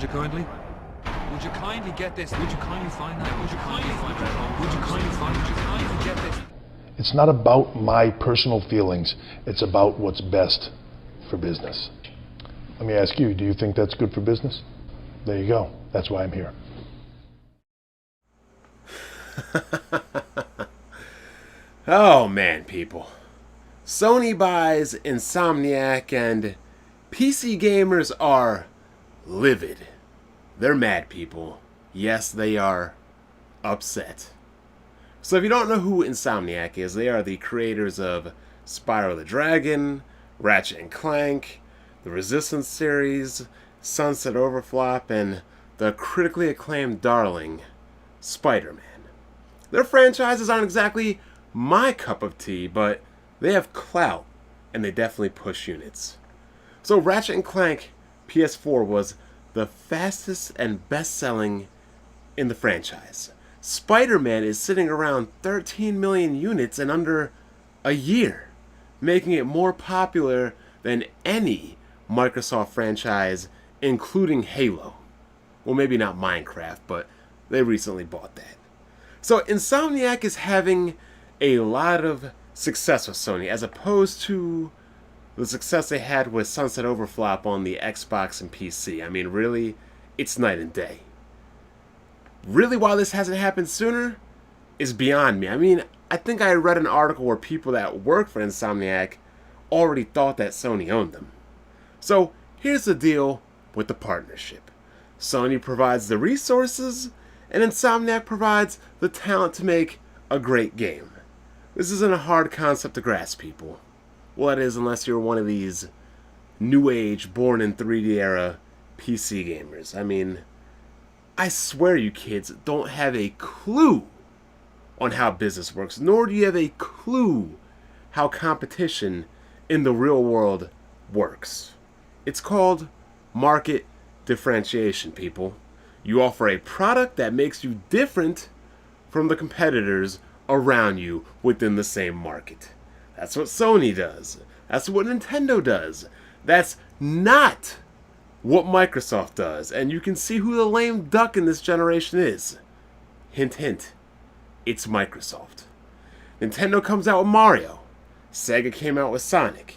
Would you kindly? Would you kindly get this? Would you kindly find that? Would you kindly find that? Would you kindly find? Would you kindly get this? It's not about my personal feelings. It's about what's best for business. Let me ask you, do you think that's good for business? There you go. That's why I'm here. Oh man, people. Sony buys Insomniac and PC gamers are livid. They're mad, people. Yes, they are upset. So if you don't know who Insomniac is, they are the creators of Spyro the Dragon, Ratchet and Clank, the Resistance series, Sunset Overflop, and the critically acclaimed darling, Spider-Man. Their franchises aren't exactly my cup of tea, but they have clout, and they definitely push units. So Ratchet and Clank PS4 was the fastest and best-selling in the franchise. Spider-Man is sitting around 13 million units in under a year, making it more popular than any Microsoft franchise, including Halo. Well, maybe not Minecraft, but they recently bought that. So Insomniac is having a lot of success with Sony, as opposed to the success they had with Sunset Overflop on the Xbox and PC. I mean, really, it's night and day. Really, why this hasn't happened sooner is beyond me. I mean, I think I read an article where people that work for Insomniac already thought that Sony owned them. So, here's the deal with the partnership. Sony provides the resources, and Insomniac provides the talent to make a great game. This isn't a hard concept to grasp, people. Well, it is unless you're one of these new age, born in 3D era PC gamers. I mean, I swear you kids don't have a clue on how business works, nor do you have a clue how competition in the real world works. It's called market differentiation, people. You offer a product that makes you different from the competitors around you within the same market. That's what Sony does. That's what Nintendo does. That's not what Microsoft does. And you can see who the lame duck in this generation is. Hint, hint. It's Microsoft. Nintendo comes out with Mario. Sega came out with Sonic.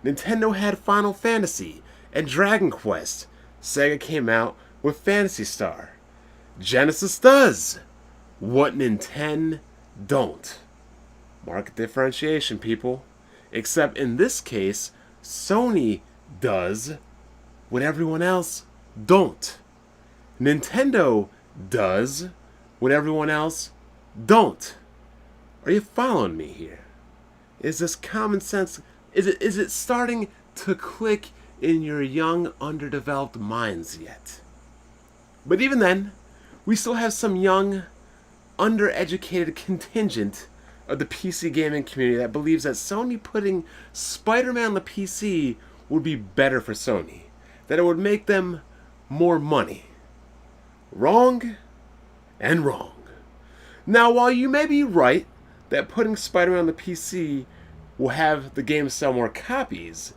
Nintendo had Final Fantasy and Dragon Quest. Sega came out with Phantasy Star. Genesis does what Nintendo don't. Market differentiation, people. Except in this case, Sony does what everyone else don't. Nintendo does what everyone else don't. Are you following me here? Is this common sense? Is it starting to click in your young, underdeveloped minds yet? But even then, we still have some young, undereducated contingent of the PC gaming community that believes that Sony putting Spider-Man on the PC would be better for Sony. That it would make them more money. Wrong and wrong. Now, while you may be right that putting Spider-Man on the PC will have the game sell more copies,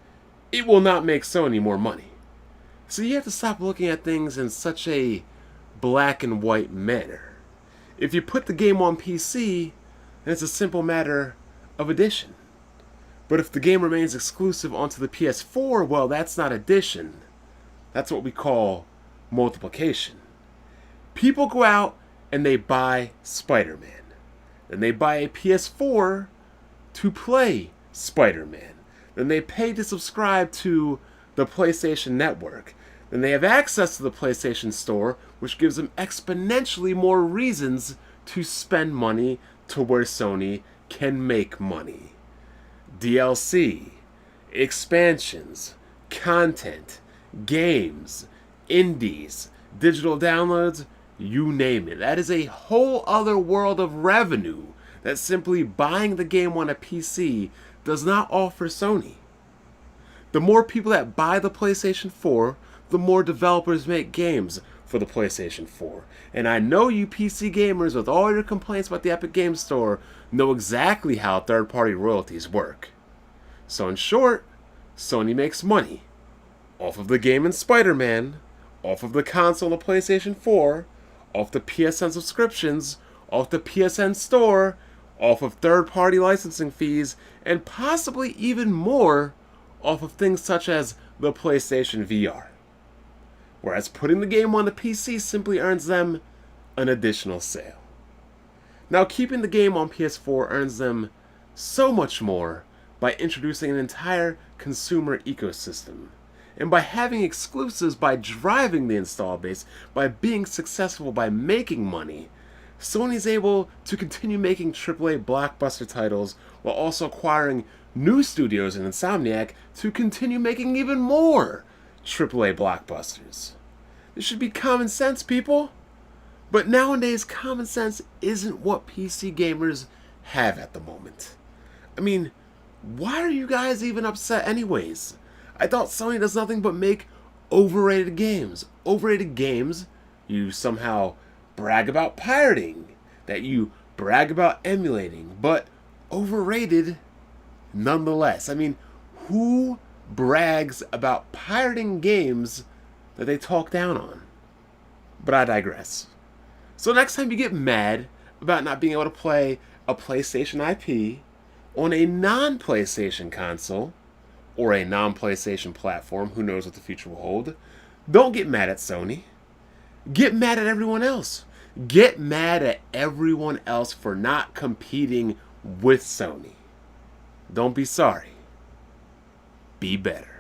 it will not make Sony more money. So you have to stop looking at things in such a black and white manner. If you put the game on PC, then it's a simple matter of addition. But if the game remains exclusive onto the PS4, well, that's not addition. That's what we call multiplication. People go out and they buy Spider-Man. Then they buy a PS4 to play Spider-Man. Then they pay to subscribe to the PlayStation Network. Then they have access to the PlayStation Store, which gives them exponentially more reasons to spend money to where Sony can make money. DLC, expansions, content, games, indies, digital downloads, you name it. That is a whole other world of revenue that simply buying the game on a PC does not offer Sony. The more people that buy the PlayStation 4, the more developers make games for the PlayStation 4. And I know you PC gamers, with all your complaints about the Epic Games Store, know exactly how third-party royalties work. So in short, Sony makes money off of the game in Spider-Man, off of the console of PlayStation 4, off the PSN subscriptions, off the PSN store, off of third-party licensing fees, and possibly even more off of things such as the PlayStation VR. Whereas putting the game on the PC simply earns them an additional sale. Now, keeping the game on PS4 earns them so much more by introducing an entire consumer ecosystem, and by having exclusives, by driving the install base, by being successful, by making money. Sony's able to continue making AAA blockbuster titles while also acquiring new studios in Insomniac to continue making even more AAA blockbusters. This should be common sense, people. But nowadays, common sense isn't what PC gamers have at the moment. I mean, why are you guys even upset anyways? I thought Sony does nothing but make overrated games. Overrated games you somehow brag about pirating, that you brag about emulating, but overrated nonetheless. I mean, who brags about pirating games that they talk down on? But I digress. So next time you get mad about not being able to play a PlayStation IP on a non-PlayStation console or a non-PlayStation platform, who knows what the future will hold, don't get mad at Sony. Get mad at everyone else. Get mad at everyone else for not competing with Sony. Don't be sorry. Be better.